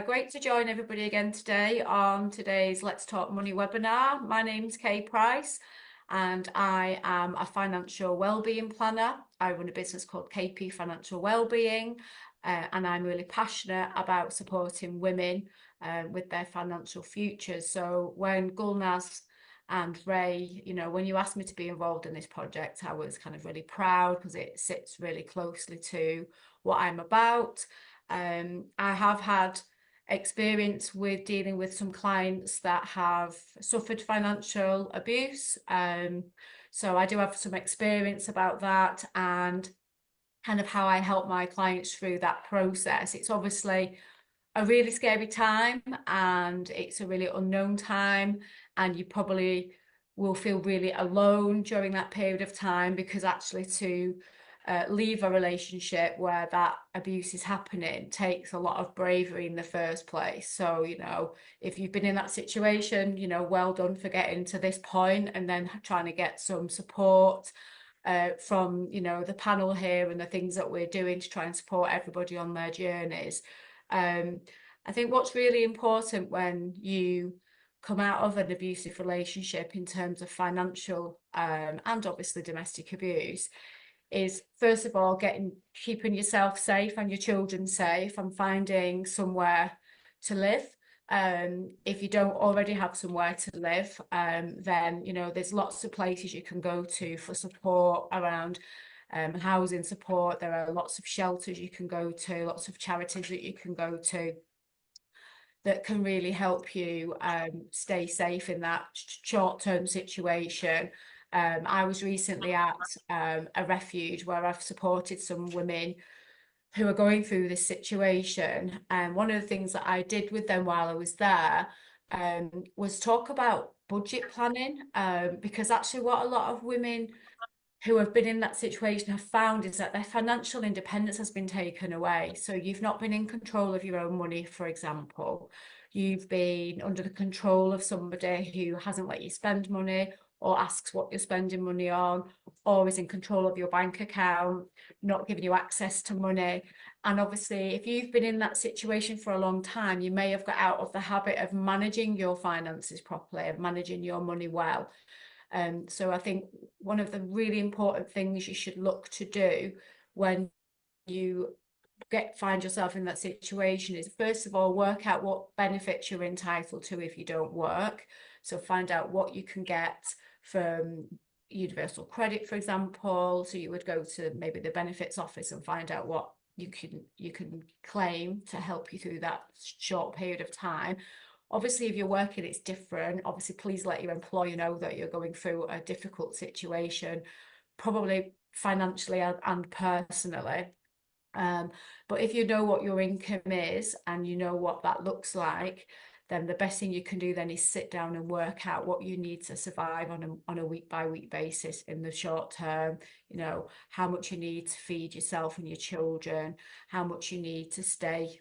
Great to join everybody again today on today's Let's Talk Money webinar. My name's Kaye Price and I am a financial wellbeing planner. I run a business called KP Financial Wellbeing and I'm really passionate about supporting women with their financial futures. So when Gulnaz and Ray, when you asked me to be involved in this project, I was kind of really proud because it sits really closely to what I'm about. I have had experience with dealing with some clients that have suffered financial abuse. So I do have some experience about that and kind of how I help my clients through that process. It's obviously a really scary time and it's a really unknown time, and you probably will feel really alone during that period of time because actually to leave a relationship where that abuse is happening takes a lot of bravery in the first place. So, if you've been in that situation, well done for getting to this point and then trying to get some support from, the panel here and the things that we're doing to try and support everybody on their journeys. I think what's really important when you come out of an abusive relationship in terms of financial and obviously domestic abuse is, first of all, keeping yourself safe and your children safe and finding somewhere to live. If you don't already have somewhere to live, then there's lots of places you can go to for support around housing support. There are lots of shelters you can go to, lots of charities that you can go to that can really help you stay safe in that short-term situation. I was recently at a refuge where I've supported some women who are going through this situation. And one of the things that I did with them while I was there was talk about budget planning, because actually what a lot of women who have been in that situation have found is that their financial independence has been taken away. So you've not been in control of your own money, for example. You've been under the control of somebody who hasn't let you spend money or asks what you're spending money on, or is in control of your bank account, not giving you access to money. And obviously, if you've been in that situation for a long time, you may have got out of the habit of managing your finances properly, of managing your money well. So I think one of the really important things you should look to do when you find yourself in that situation is, first of all, work out what benefits you're entitled to if you don't work. So find out what you can get from universal credit, for example. So you would go to maybe the benefits office and find out what you can claim to help you through that short period of time. Obviously, if you're working, it's different. Obviously, please let your employer know that you're going through a difficult situation, probably financially and personally. But if you know what your income is and you know what that looks like, then the best thing you can do then is sit down and work out what you need to survive on a week by week basis in the short term. How much you need to feed yourself and your children, how much you need to stay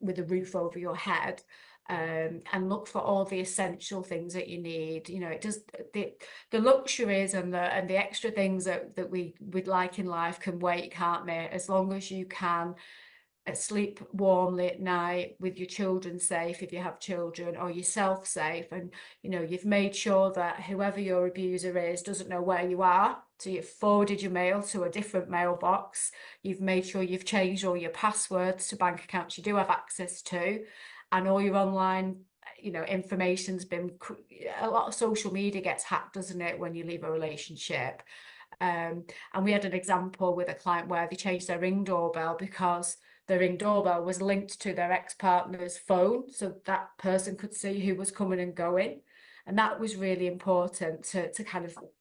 with a roof over your head. And look for all the essential things that you need. It does the luxuries and the extra things that we would like in life can wait, can't they? As long as you can sleep warmly at night with your children safe, if you have children, or yourself safe, and you've made sure that whoever your abuser is doesn't know where you are, so you've forwarded your mail to a different mailbox, you've made sure you've changed all your passwords to bank accounts you do have access to, and all your online information's been, a lot of social media gets hacked, doesn't it, when you leave a relationship. And we had an example with a client where they changed their Ring doorbell because the Ring doorbell was linked to their ex-partner's phone, so that person could see who was coming and going. And that was really important to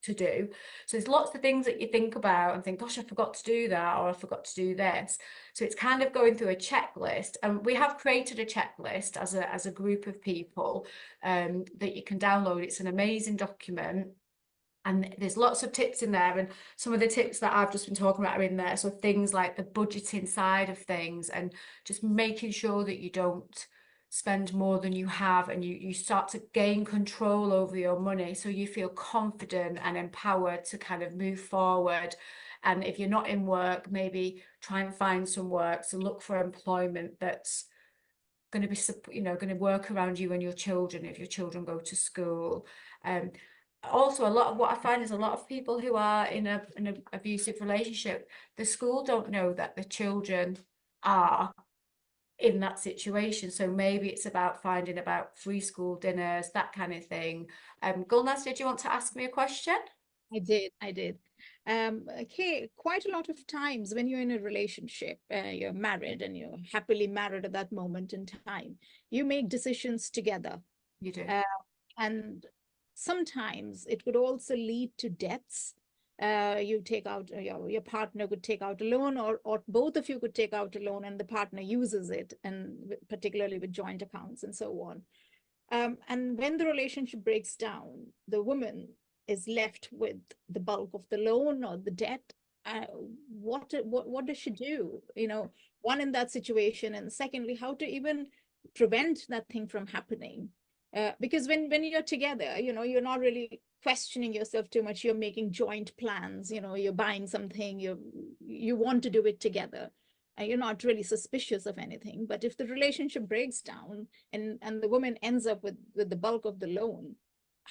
do. So there's lots of things that you think about and think, gosh, I forgot to do that, or I forgot to do this. So it's kind of going through a checklist. And we have created a checklist as a group of people that you can download. It's an amazing document. And there's lots of tips in there, and some of the tips that I've just been talking about are in there. So things like the budgeting side of things and just making sure that you don't spend more than you have, and you start to gain control over your money so you feel confident and empowered to kind of move forward. And if you're not in work, maybe try and find some work. So look for employment that's going to be, you know, going to work around you and your children if your children go to school. Also, a lot of what I find is a lot of people who are in an abusive relationship, the school don't know that the children are in that situation. So maybe it's about finding about free school dinners, that kind of thing. Gulnaz, did you want to ask me a question? I did. Okay, quite a lot of times when you're in a relationship, you're married and you're happily married at that moment in time, you make decisions together. You do. Uh, and sometimes it could also lead to debts. You take out, your partner could take out a loan, or both of you could take out a loan and the partner uses it, and particularly with joint accounts and so on. And when the relationship breaks down, the woman is left with the bulk of the loan or the debt. Uh, what does she do? One, in that situation, and secondly, how to even prevent that thing from happening? Because when you're together, you're not really questioning yourself too much. You're making joint plans. You're buying something. You want to do it together, and you're not really suspicious of anything. But if the relationship breaks down and the woman ends up with the bulk of the loan,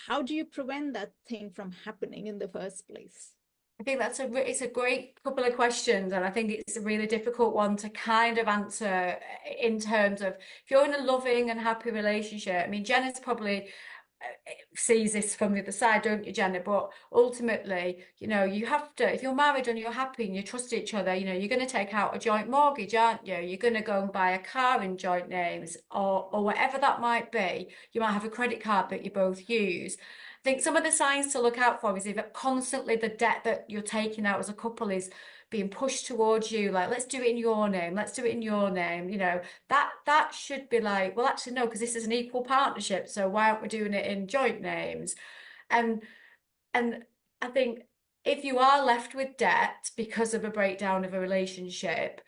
how do you prevent that thing from happening in the first place? I think it's a great couple of questions, and I think it's a really difficult one to kind of answer in terms of if you're in a loving and happy relationship. I mean, Jenna's probably sees this from the other side, don't you, Jenna? But ultimately, you have to, if you're married and you're happy and you trust each other, you're going to take out a joint mortgage, aren't you? You're going to go and buy a car in joint names, or whatever that might be. You might have a credit card that you both use. I think some of the signs to look out for is if constantly the debt that you're taking out as a couple is being pushed towards you, like, let's do it in your name, let's do it in your name, that should be like, well, actually, no, because this is an equal partnership, so why aren't we doing it in joint names? And and I think if you are left with debt because of a breakdown of a relationship,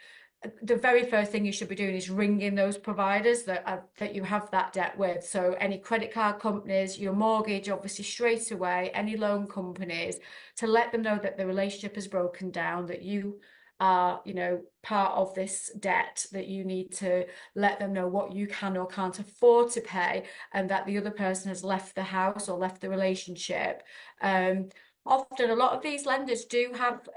the very first thing you should be doing is ringing those providers that you have that debt with. So any credit card companies, your mortgage, obviously straight away, any loan companies, to let them know that the relationship has broken down, that you are, part of this debt, that you need to let them know what you can or can't afford to pay, and that the other person has left the house or left the relationship. Often a lot of these lenders do have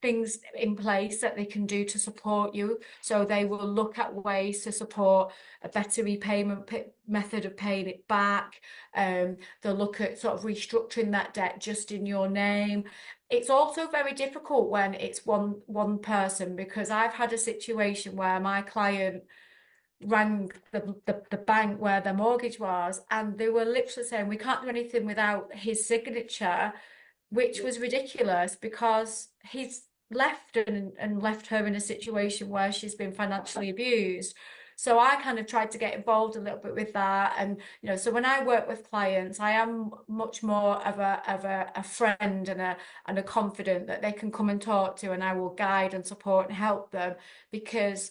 things in place that they can do to support you. So they will look at ways to support a better repayment method of paying it back. They'll look at sort of restructuring that debt just in your name. It's also very difficult when it's one person, because I've had a situation where my client rang the bank where their mortgage was, and they were literally saying, we can't do anything without his signature, which was ridiculous because he's left and left her in a situation where she's been financially abused. So I kind of tried to get involved a little bit with that. And, so when I work with clients, I am much more of a friend and a confidant that they can come and talk to, and I will guide and support and help them, because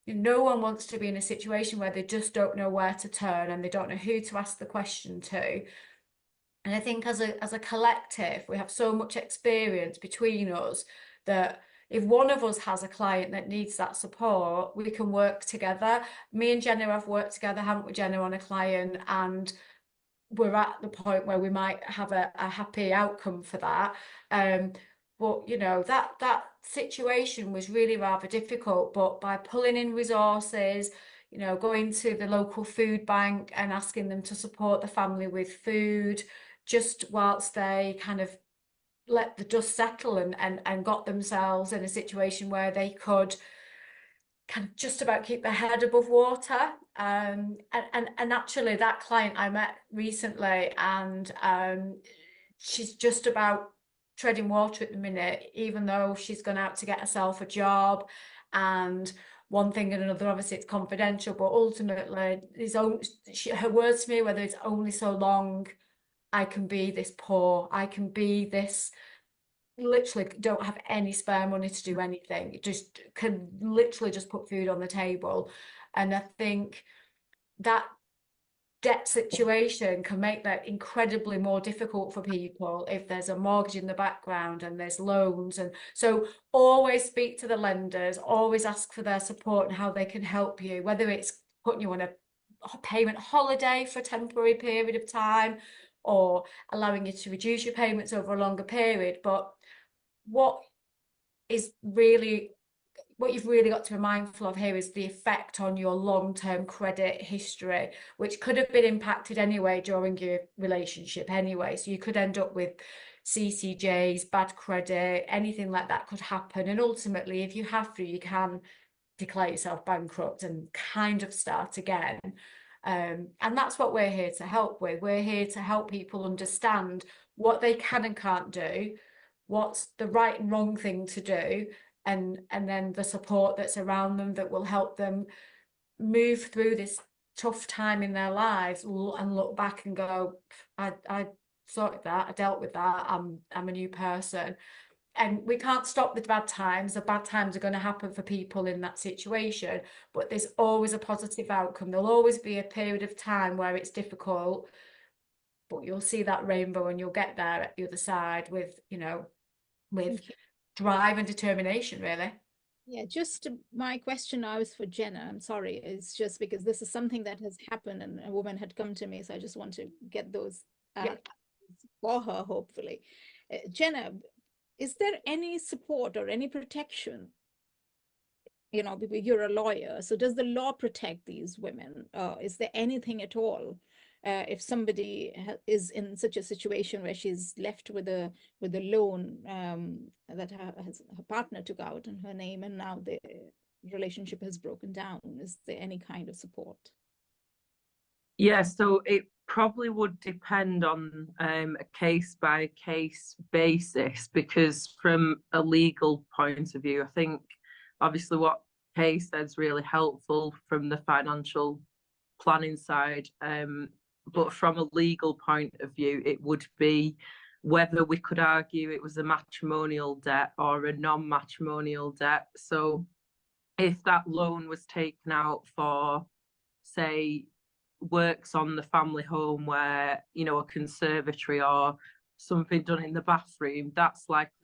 no one wants to be in a situation where they just don't know where to turn and they don't know who to ask the question to. And I think as a collective, we have so much experience between us that if one of us has a client that needs that support, we can work together. Me and Jenna have worked together, haven't we, Jenna, on a client, and we're at the point where we might have a happy outcome for that. But that situation was really rather difficult. But by pulling in resources, going to the local food bank and asking them to support the family with food, just whilst they kind of let the dust settle and got themselves in a situation where they could kind of just about keep their head above water. And actually that client I met recently, and she's just about treading water at the minute, even though she's gone out to get herself a job, and one thing and another. Obviously it's confidential, but ultimately her words to me, whether it's only so long I can be this poor, I can be this, literally don't have any spare money to do anything, just can literally just put food on the table. And I think that debt situation can make that incredibly more difficult for people if there's a mortgage in the background and there's loans. And so always speak to the lenders, always ask for their support and how they can help you, whether it's putting you on a payment holiday for a temporary period of time, or allowing you to reduce your payments over a longer period. But what is really what you've really got to be mindful of here is the effect on your long-term credit history, which could have been impacted anyway during your relationship anyway. So you could end up with CCJs, bad credit, anything like that could happen. And ultimately, if you have to, you can declare yourself bankrupt and kind of start again. And that's what we're here to help with. We're here to help people understand what they can and can't do, what's the right and wrong thing to do, and then the support that's around them that will help them move through this tough time in their lives and look back and go, I sorted that, I dealt with that, I'm a new person. And we can't stop the bad times. The bad times are going to happen for people in that situation, but there's always a positive outcome. There'll always be a period of time where it's difficult, but you'll see that rainbow and you'll get there at the other side with, with Okay. drive and determination, really. Yeah, just my question now is for Jenna. I'm sorry, it's just because this is something that has happened and a woman had come to me, so I just want to get those Yeah. for her, hopefully. Jenna, is there any support or any protection? You're a lawyer, so does the law protect these women? Is there anything at all? If somebody is in such a situation where she's left with a loan that her partner took out in her name, and now the relationship has broken down, is there any kind of support? Yeah, so it probably would depend on a case by case basis, because from a legal point of view, I think obviously what Kaye said is really helpful from the financial planning side. But from a legal point of view, it would be whether we could argue it was a matrimonial debt or a non-matrimonial debt. So if that loan was taken out for, say, works on the family home where, a conservatory or something done in the bathroom, that's likely